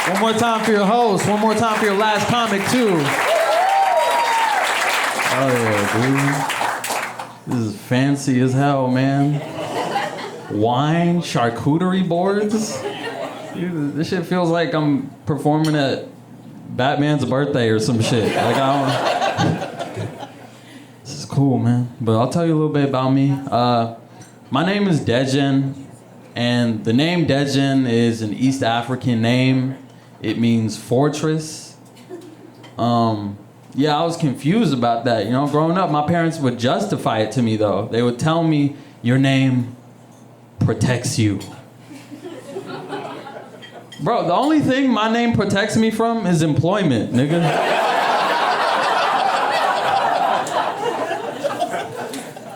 One more time for your host. One more time for your last comic, too. Oh, yeah, dude. This is fancy as hell, man. Wine, charcuterie boards. Dude, this shit feels like I'm performing at Batman's birthday or some shit. Like, This is cool, man. But I'll tell you a little bit about me. My name is Daegen, and the name Daegen is an East African name. It means fortress. Yeah, I was confused about that. You know, growing up, my parents would justify it to me, though. They would tell me, your name protects you. Bro, the only thing my name protects me from is employment, nigga.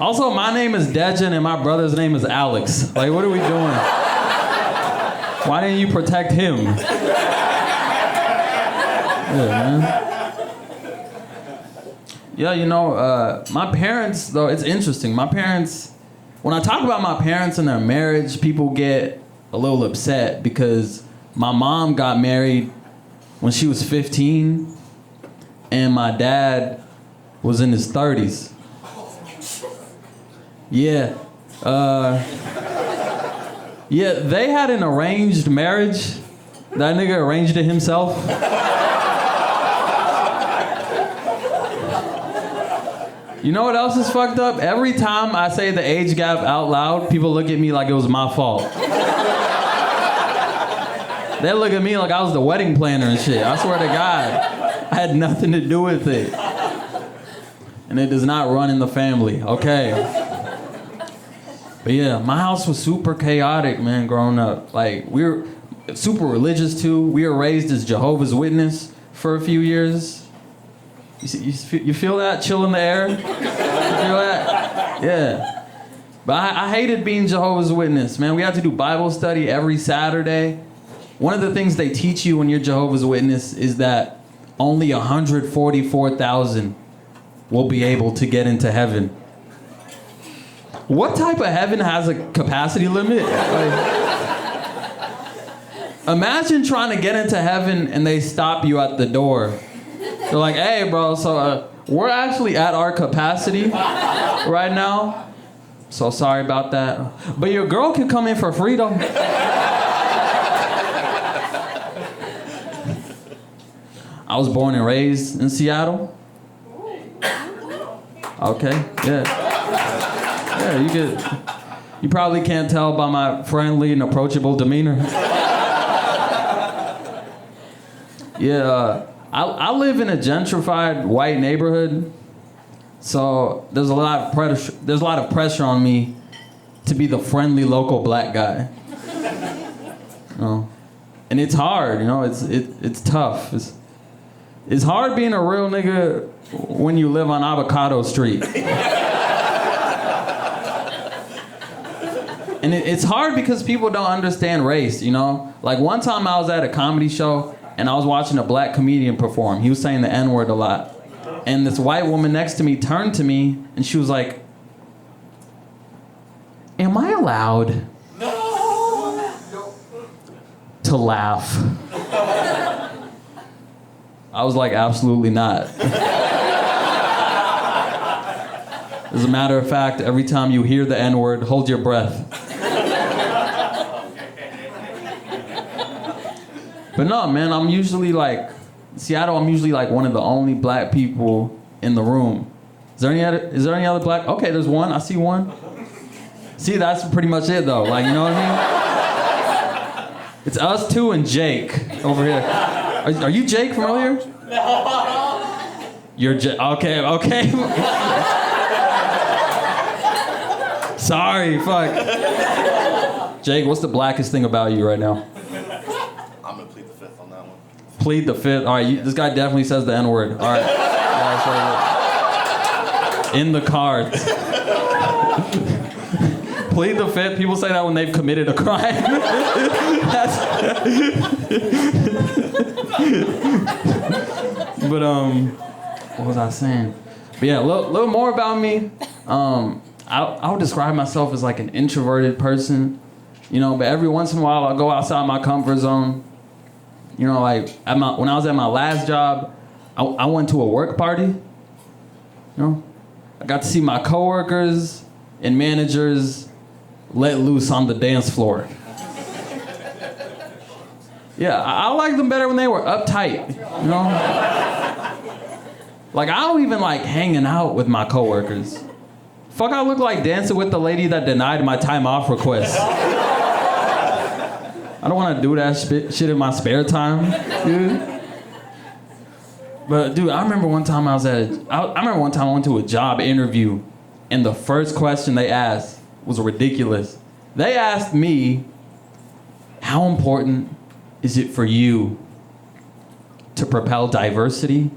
Also, my name is Daegen and my brother's name is Alex. Like, what are we doing? Why didn't you protect him? Yeah, man. Yeah, you know, my parents, though, it's interesting. My parents, when I talk about my parents and their marriage, people get a little upset because my mom got married when she was 15 and my dad was in his 30s. Yeah. Yeah, they had an arranged marriage. That nigga arranged it himself. You know what else is fucked up? Every time I say the age gap out loud, people look at me like it was my fault. They look at me like I was the wedding planner and shit. I swear to God, I had nothing to do with it. And it does not run in the family, okay? But yeah, my house was super chaotic, man, growing up. Like, we were super religious, too. We were raised as Jehovah's Witness for a few years. You feel that? Chill in the air? You feel that? Yeah. But I hated being Jehovah's Witness, man. We had to do Bible study every Saturday. One of the things they teach you when you're Jehovah's Witness is that only 144,000 will be able to get into heaven. What type of heaven has a capacity limit? Like, imagine trying to get into heaven and they stop you at the door. They're like, hey, bro, so we're actually at our capacity right now. So sorry about that. But your girl can come in for free, though. I was born and raised in Seattle. Okay, yeah. Yeah, you probably can't tell by my friendly and approachable demeanor. Yeah, I live in a gentrified white neighborhood, so there's a lot of pressure on me to be the friendly local black guy. You know? And it's hard, you know, it's tough. It's hard being a real nigga when you live on Avocado Street. And it's hard because people don't understand race, you know? Like, one time I was at a comedy show and I was watching a black comedian perform. He was saying the N-word a lot. And this white woman next to me turned to me and she was like, am I allowed to laugh? I was like, absolutely not. As a matter of fact, every time you hear the N-word, hold your breath. But no, man, I'm usually like one of the only black people in the room. Is there any other black? Okay, there's one. I see one. See, that's pretty much it, though. Like, you know what I mean? It's us two and Jake over here. Are you Jake from earlier? No. You're Jake. Okay. Sorry, fuck. Jake, what's the blackest thing about you right now? I'm gonna plead the fifth on that one. Plead the fifth. All right, this guy definitely says the N-word. All right. In the cards. Plead the fifth. People say that when they've committed a crime. But what was I saying? But yeah, a little more about me. I would describe myself as like an introverted person, you know. But every once in a while, I'll go outside my comfort zone. You know, like when I was at my last job, I went to a work party. You know, I got to see my coworkers and managers let loose on the dance floor. Yeah, I liked them better when they were uptight, you know? Like, I don't even like hanging out with my coworkers. Fuck, I look like dancing with the lady that denied my time off request. I don't want to do that shit in my spare time, dude. But dude, I remember one time I went to a job interview, and the first question they asked was ridiculous. They asked me, how important is it for you to propel diversity,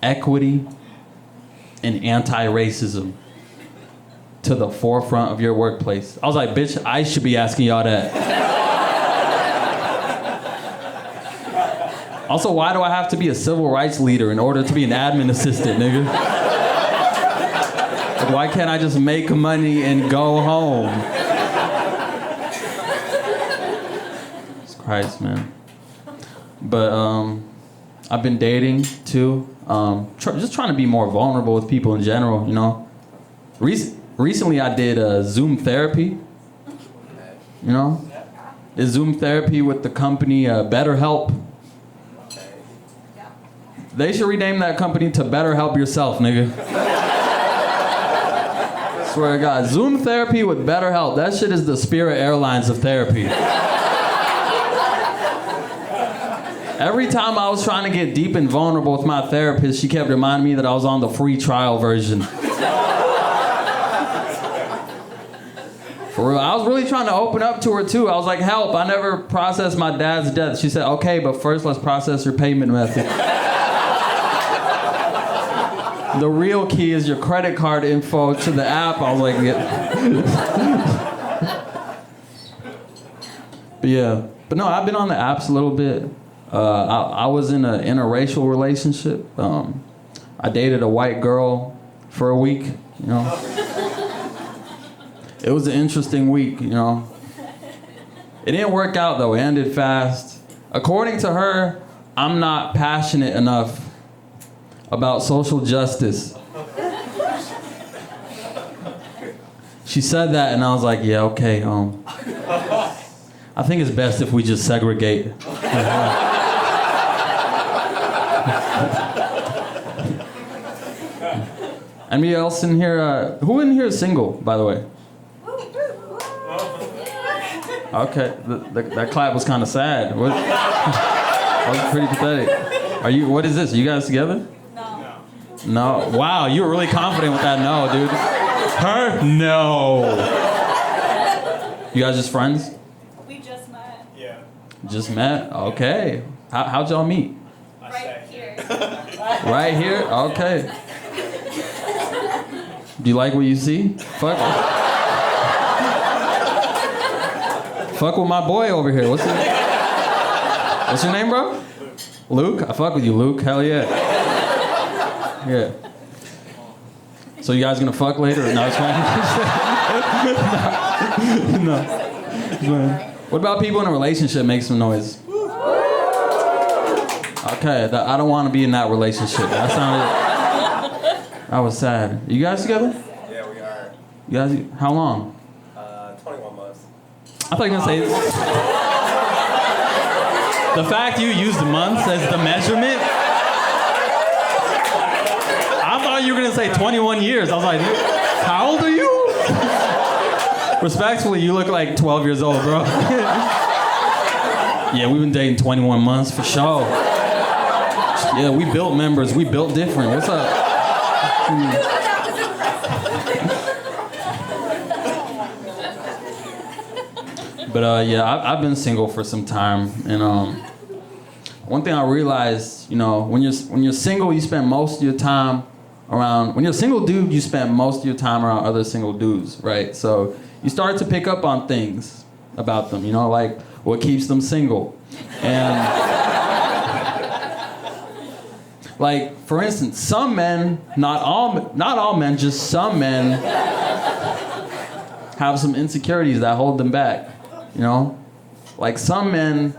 equity, and anti-racism to the forefront of your workplace? I was like, bitch, I should be asking y'all that. Also, why do I have to be a civil rights leader in order to be an admin assistant, nigga? Like, why can't I just make money and go home? Jesus Christ, man. But I've been dating too. Just trying to be more vulnerable with people in general, you know. Recently I did Zoom therapy. You know? Did Zoom therapy with the company BetterHelp. They should rename that company to Better Help Yourself, nigga. Swear to God. Zoom therapy with BetterHelp. That shit is the Spirit Airlines of therapy. Every time I was trying to get deep and vulnerable with my therapist, she kept reminding me that I was on the free trial version. For real, I was really trying to open up to her too. I was like, help, I never processed my dad's death. She said, okay, but first let's process your payment method. The real key is your credit card info to the app. I was like, yeah. But yeah. But no, I've been on the apps a little bit. I was in an interracial relationship. I dated a white girl for a week, you know. It was an interesting week, you know. It didn't work out though, it ended fast. According to her, I'm not passionate enough about social justice. She said that and I was like, yeah, okay, I think it's best if we just segregate. Anybody else in here, who in here is single, by the way? Okay, that clap was kind of sad. That was pretty pathetic. What is this, are you guys together? No. Wow, you were really confident with that no, dude. Her? No. You guys just friends? We just met. Yeah. Just met? Okay. How'd y'all meet? Right here. Right here? Okay. Do you like what you see? Fuck with my boy over here. What's your name, bro? Luke? I fuck with you, Luke. Hell yeah. Yeah. So you guys gonna fuck later? No, it's fine. No. What about people in a relationship make some noise? Okay, I don't want to be in that relationship. That was sad. You guys together? Yeah, we are. You guys? How long? 21 months. I thought you were gonna say. The fact you used months as the measurement. I thought you were gonna say 21 years. I was like, how old are you? Respectfully, you look like 12 years old, bro. Yeah, we've been dating 21 months for sure. Yeah, we built members. We built different. What's up? But yeah, I've been single for some time, and one thing I realized, you know, when you're single, you spend most of your time around. When you're a single dude, you spend most of your time around other single dudes, right? So you start to pick up on things about them, you know, like what keeps them single, and like for instance, some men, not all men, just some men have some insecurities that hold them back, you know, like some men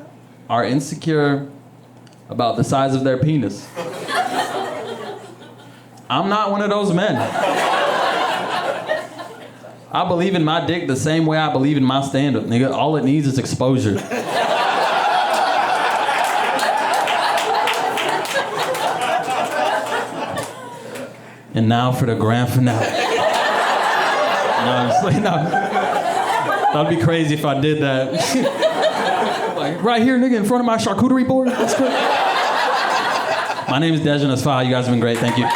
are insecure about the size of their penis. I'm not one of those men. I believe in my dick the same way I believe in my stand-up, nigga. All it needs is exposure. And now for the grand finale. No, honestly, no. That'd be crazy if I did that. Like, right here, nigga, in front of my charcuterie board. That's great. My name is Daegen Asfaha. You guys have been great. Thank you.